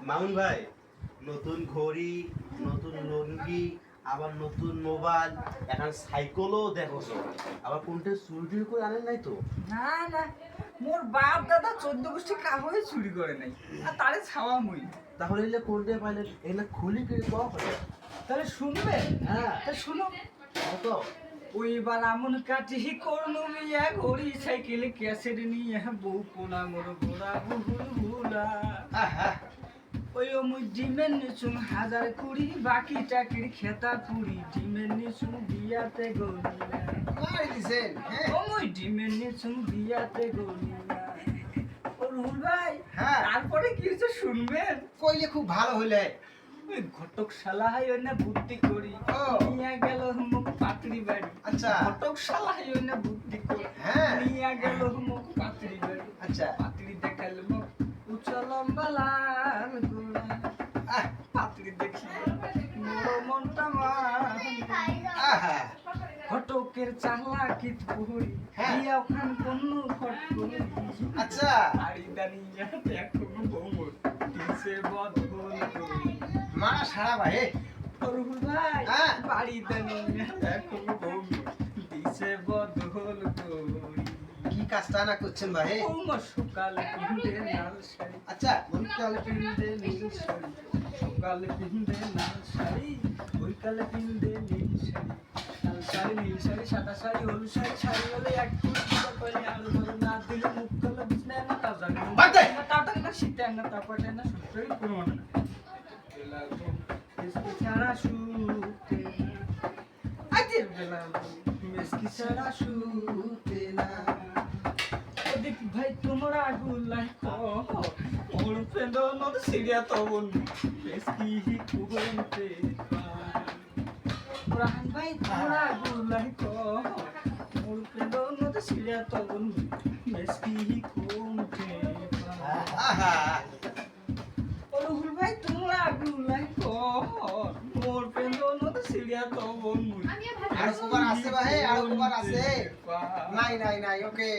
মামুন ভাই, নতুন ঘড়ি, নতুন লুঙ্গি, আবার নতুন মোবাইল, এখন সাইকেলও দেখো আবার কোনটা চুরি করে আনেন নাই তো? না না, মোর বাপ দাদা 14 গোষ্ঠী কাহই চুরি করে নাই, আর তারে ছাওয়া মুই। তাহলে এলে কোনটা পাইলেন? এগুলো খুলি করে কওয়া হবে। তাহলে শুনবে? হ্যাঁ, তা শুনো। কত? ওই বারামন কাটি করনু মিয়া ঘড়ি সাইকেল ক্যাসেট নিয়ে বউ পোনা মোর ঘোড়া বুহুল হুলা। ওই মুই ডিমের নিচুম 1020 বাকি চাকরি খেতা পুরি ডিমের নিচুম বিয়াতে গলিলা। মারি দিছেন হ্যাঁ ও মুই ডিমের নিচুম বিয়াতে গলিলা। ও রুহুল ভাই, হ্যাঁ। তারপরে কি হচ্ছে শুনবেন? কইলে খুব ভালো হইলে। ওই ঘটক শালাহাই ওই না বুদ্ধি করি ও। নিয়ে গেল মুখ পাত্রী বাড়ি। আচ্ছা। ঘটক শালাহাই ওই না বুদ্ধি করি হ্যাঁ। নিয়ে গেল মুখ পাত্রী বাড়ি। আচ্ছা। পাত্রী দেখাল মুখ উঁচা লম্বা লাল গোলা। আহ, পাত্রী দেখি মোর মনটা মান। আহা ঘটকের চালা কিত পুরি হ্যাঁ। দিয়া ওখান কোন ঘট করি। আচ্ছা। আড়ি দাঁড়িয়ে দেখো বউর দিছে বদল করি। মারা সারা ভাই রুহুল ভাই, হ্যাঁ। বাড়িতে নিয়ে দেখো বউ দিছে বদল করি। কি কাজটা না করছেন ভাই? বৌমা সকালে পিন্দে লাল শাড়ি, আচ্ছা। বৈকালে পিন্দে নীল শাড়ি, সকালে পিন্দে লাল শাড়ি, বৈকালে পিন্দে নীল শাড়ি। লাল শাড়ি, নীল শাড়ি, সাদা শাড়ি, হলুদ শাড়ি, শাড়ি হলে এক ফুল ফুল করে আলু ভালো না দিলে মুখ করলে বিছনায় না তাও জানি বাদ দে। না তাও না শীতে না তারপরে না সত্যই কোনো মানে না। মেসকি ছাড়া শুতে না, আজের বেলা মেসকি ছাড়া শুতে না। ওদিক ভাই তোমরা গুলাই ওর পেন্দ নদ সিরিয়া তবন মেসকি কুবনতে রাহান ভাই তোমরা গুলাই ওর পেন্দ নদ সিরিয়া তবন মেসকি কুমতে আহা রুহুল ভাই তোমরা গুলাই মোর পেন্দ নদ সিরিয়া তবন আর কুবার আছে ভাই, আর কুবার আছে। নাই নাই নাই, ওকে।